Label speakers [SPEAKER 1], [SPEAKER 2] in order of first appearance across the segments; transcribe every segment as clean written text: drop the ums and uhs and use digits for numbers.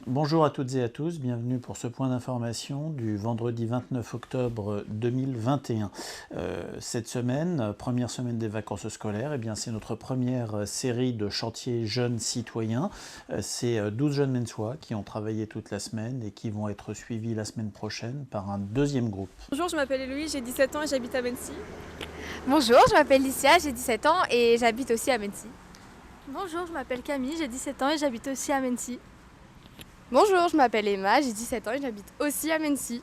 [SPEAKER 1] Bonjour à toutes et à tous, bienvenue pour ce point d'information du vendredi 29 octobre 2021. Cette semaine, première semaine des vacances scolaires, eh bien c'est notre première série de chantiers jeunes citoyens. C'est 12 jeunes mensois qui ont travaillé toute la semaine et qui vont être suivis la semaine prochaine par un deuxième groupe.
[SPEAKER 2] Bonjour, je m'appelle Héloïse, j'ai 17 ans et j'habite à Mency.
[SPEAKER 3] Bonjour, je m'appelle Licia, j'ai 17 ans et j'habite aussi à Mency.
[SPEAKER 4] Bonjour, je m'appelle Camille, j'ai 17 ans et j'habite aussi à Mency.
[SPEAKER 5] Bonjour, je m'appelle Emma, j'ai 17 ans et j'habite aussi à Mency.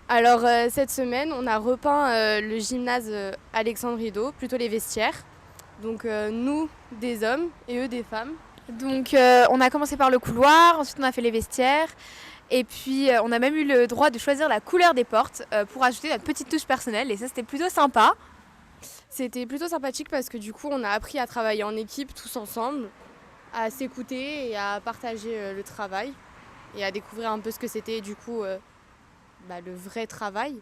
[SPEAKER 5] Alors cette semaine, on a repeint le gymnase Alexandre Rideau, plutôt les vestiaires. Donc nous des hommes et eux des femmes.
[SPEAKER 3] Donc on a commencé par le couloir, ensuite on a fait les vestiaires et puis on a même eu le droit de choisir la couleur des portes pour ajouter notre petite touche personnelle et ça c'était plutôt sympa.
[SPEAKER 5] C'était plutôt sympathique parce que du coup on a appris à travailler en équipe tous ensemble, à s'écouter et à partager le travail et à découvrir un peu ce que c'était du coup le vrai travail.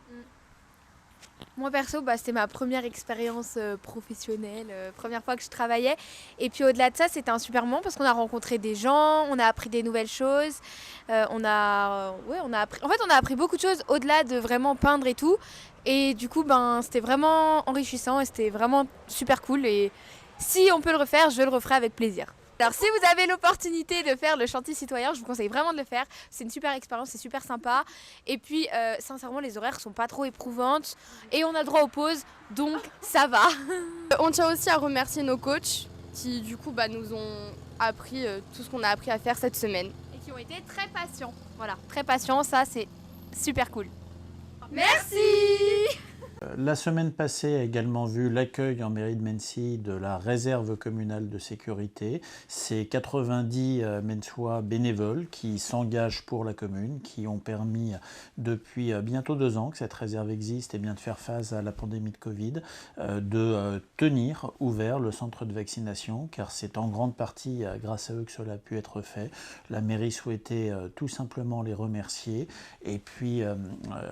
[SPEAKER 3] Moi perso, c'était ma première expérience professionnelle, première fois que je travaillais. Et puis au-delà de ça, c'était un super moment parce qu'on a rencontré des gens, on a appris des nouvelles choses. On a appris beaucoup de choses au-delà de vraiment peindre et tout. Et du coup, c'était vraiment enrichissant et c'était vraiment super cool. Et si on peut le refaire, je le referai avec plaisir. Alors si vous avez l'opportunité de faire le chantier citoyen, je vous conseille vraiment de le faire. C'est une super expérience, c'est super sympa. Et puis sincèrement les horaires sont pas trop éprouvantes et on a le droit aux pauses, donc ça va.
[SPEAKER 5] On tient aussi à remercier nos coachs qui du coup nous ont appris tout ce qu'on a appris à faire cette semaine.
[SPEAKER 3] Et qui ont été très patients. Voilà, très patients, ça c'est super cool.
[SPEAKER 4] Merci.
[SPEAKER 1] La semaine passée a également vu l'accueil en mairie de Mency de la réserve communale de sécurité. C'est 90 mensois bénévoles qui s'engagent pour la commune, qui ont permis depuis bientôt 2 ans que cette réserve existe et bien de faire face à la pandémie de Covid, de tenir ouvert le centre de vaccination, car c'est en grande partie grâce à eux que cela a pu être fait. La mairie souhaitait tout simplement les remercier et puis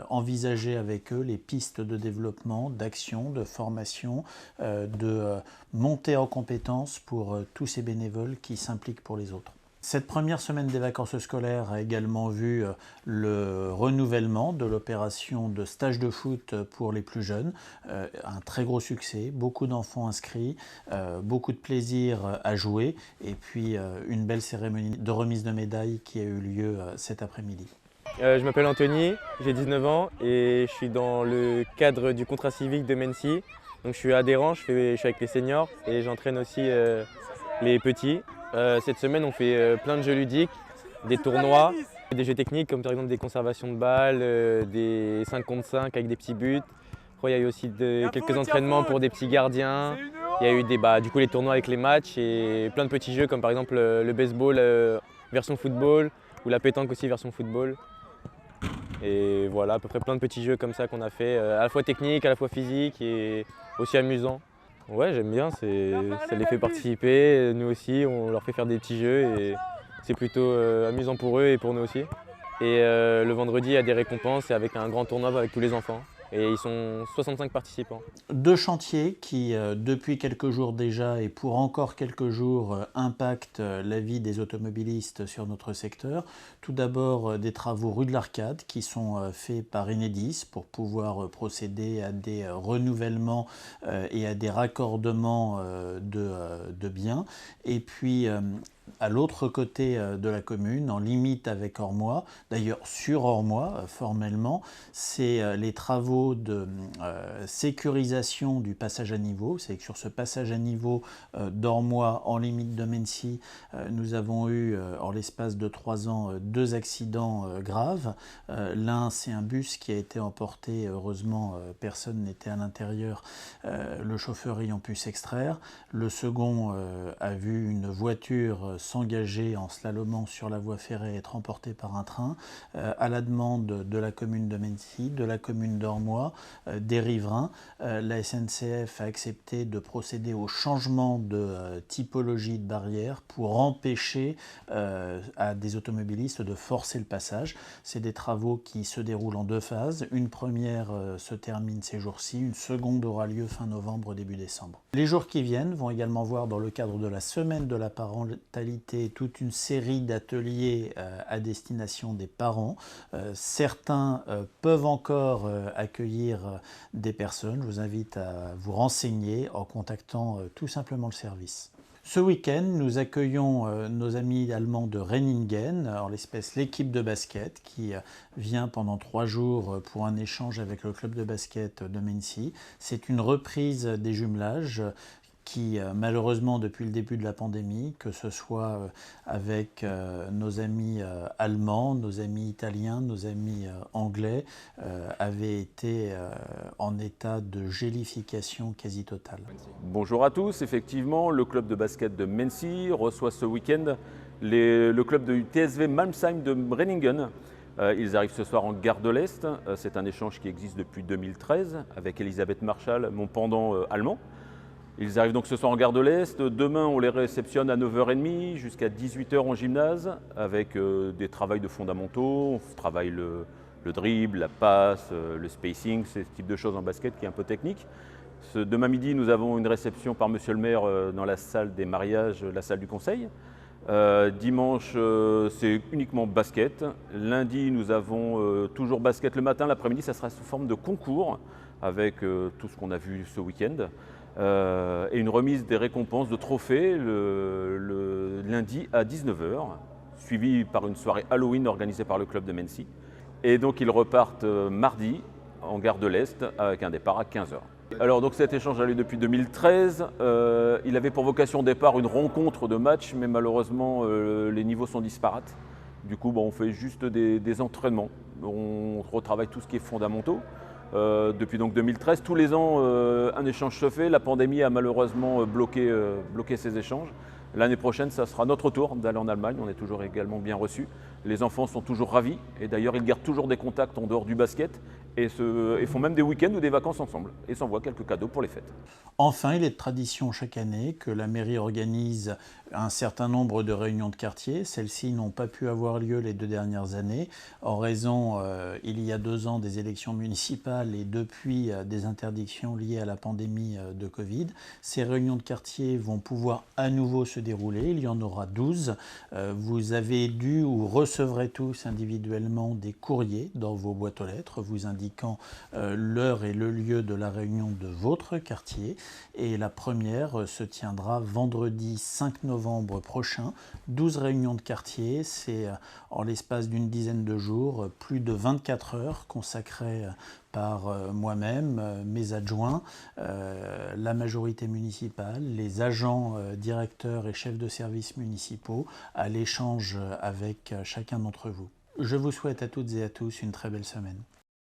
[SPEAKER 1] envisager avec eux les pistes de développement, d'action, de formation, de montée en compétences pour tous ces bénévoles qui s'impliquent pour les autres. Cette première semaine des vacances scolaires a également vu le renouvellement de l'opération de stage de foot pour les plus jeunes. Un très gros succès, beaucoup d'enfants inscrits, beaucoup de plaisir à jouer et puis une belle cérémonie de remise de médailles qui a eu lieu cet après-midi.
[SPEAKER 6] Je m'appelle Anthony, j'ai 19 ans et je suis dans le cadre du contrat civique de Mency. Donc je suis adhérent, je suis avec les seniors et j'entraîne aussi les petits. Cette semaine on fait plein de jeux ludiques, des tournois, des jeux techniques comme par exemple des conservations de balles, des 5 contre 5 avec des petits buts. Après, il y a eu aussi quelques entraînements pour des petits gardiens. Il y a eu du coup les tournois avec les matchs et plein de petits jeux comme par exemple le baseball version football ou la pétanque aussi version football. Et voilà, à peu près plein de petits jeux comme ça qu'on a fait, à la fois techniques, à la fois physiques et aussi amusants. Ouais, j'aime bien, ça les fait participer, nous aussi, on leur fait faire des petits jeux et c'est plutôt amusant pour eux et pour nous aussi. Et le vendredi, il y a des récompenses et avec un grand tournoi avec tous les enfants. Et ils sont 65 participants.
[SPEAKER 1] 2 chantiers qui, depuis quelques jours déjà et pour encore quelques jours, impactent la vie des automobilistes sur notre secteur. Tout d'abord, des travaux rue de l'Arcade qui sont faits par Enedis pour pouvoir procéder à des renouvellements et à des raccordements de biens. Et puis, à l'autre côté de la commune, en limite avec Ormois, d'ailleurs sur Ormois formellement, c'est les travaux de sécurisation du passage à niveau. C'est que sur ce passage à niveau d'Ormois en limite de Mency, nous avons eu en l'espace de 3 ans 2 accidents graves. L'un, c'est un bus qui a été emporté, heureusement personne n'était à l'intérieur, le chauffeur ayant pu s'extraire. Le second a vu une voiture s'engager en slalomant sur la voie ferrée et être emporté par un train à la demande de la commune de Mency, de la commune d'Ormois, des riverains. La SNCF a accepté de procéder au changement de typologie de barrière pour empêcher à des automobilistes de forcer le passage. C'est des travaux qui se déroulent en 2 phases. Une première se termine ces jours-ci, une seconde aura lieu fin novembre, début décembre. Les jours qui viennent vont également voir dans le cadre de la semaine de la parentalité réalité toute une série d'ateliers à destination des parents. Certains peuvent encore accueillir des personnes. Je vous invite à vous renseigner en contactant tout simplement le service. Ce week-end, nous accueillons nos amis allemands de Renningen, en l'espèce l'équipe de basket, qui vient pendant 3 jours pour un échange avec le club de basket de Mency. C'est une reprise des jumelages qui, malheureusement, depuis le début de la pandémie, que ce soit avec nos amis allemands, nos amis italiens, nos amis anglais, avaient été en état de gélification quasi totale.
[SPEAKER 7] Bonjour à tous, effectivement, le club de basket de Mency reçoit ce week-end le club de TSV Malmsheim de Renningen. Ils arrivent ce soir en Gare de l'Est. C'est un échange qui existe depuis 2013 avec Elisabeth Marschall, mon pendant allemand. Ils arrivent donc ce soir en Gare de l'Est. Demain, on les réceptionne à 9h30 jusqu'à 18h en gymnase avec des travails de fondamentaux. On travaille le dribble, la passe, le spacing, ce type de choses en basket qui est un peu technique. Demain midi, nous avons une réception par Monsieur le maire dans la salle des mariages, la salle du conseil. Dimanche, c'est uniquement basket. Lundi, nous avons toujours basket le matin. L'après-midi, ça sera sous forme de concours avec tout ce qu'on a vu ce week-end. Et une remise des récompenses de trophées le lundi à 19h, suivie par une soirée Halloween organisée par le club de Mency. Et donc ils repartent mardi en Gare de l'Est avec un départ à 15h. Alors donc cet échange a lieu depuis 2013. Il avait pour vocation au départ une rencontre de match, mais malheureusement les niveaux sont disparates. Du coup, on fait juste des entraînements. On retravaille tout ce qui est fondamentaux. Depuis donc 2013, tous les ans, un échange se fait. La pandémie a malheureusement bloqué ces échanges. L'année prochaine, ça sera notre tour d'aller en Allemagne. On est toujours également bien reçus. Les enfants sont toujours ravis. Et d'ailleurs, ils gardent toujours des contacts en dehors du basket et font même des week-ends ou des vacances ensemble. Et s'envoient quelques cadeaux pour les fêtes.
[SPEAKER 1] Enfin, il est de tradition chaque année que la mairie organise un certain nombre de réunions de quartier. Celles-ci n'ont pas pu avoir lieu les 2 dernières années en raison, il y a 2 ans, des élections municipales et depuis des interdictions liées à la pandémie de Covid. Ces réunions de quartier vont pouvoir à nouveau se dérouler. Il y en aura 12. Vous avez dû ou recevrez tous individuellement des courriers dans vos boîtes aux lettres vous indiquant l'heure et le lieu de la réunion de votre quartier. Et la première se tiendra vendredi 5 novembre prochain. 12 réunions de quartier, c'est en l'espace d'une dizaine de jours, plus de 24 heures consacrées par moi-même, mes adjoints, la majorité municipale, les agents directeurs et chefs de services municipaux à l'échange avec chacun d'entre vous. Je vous souhaite à toutes et à tous une très belle semaine.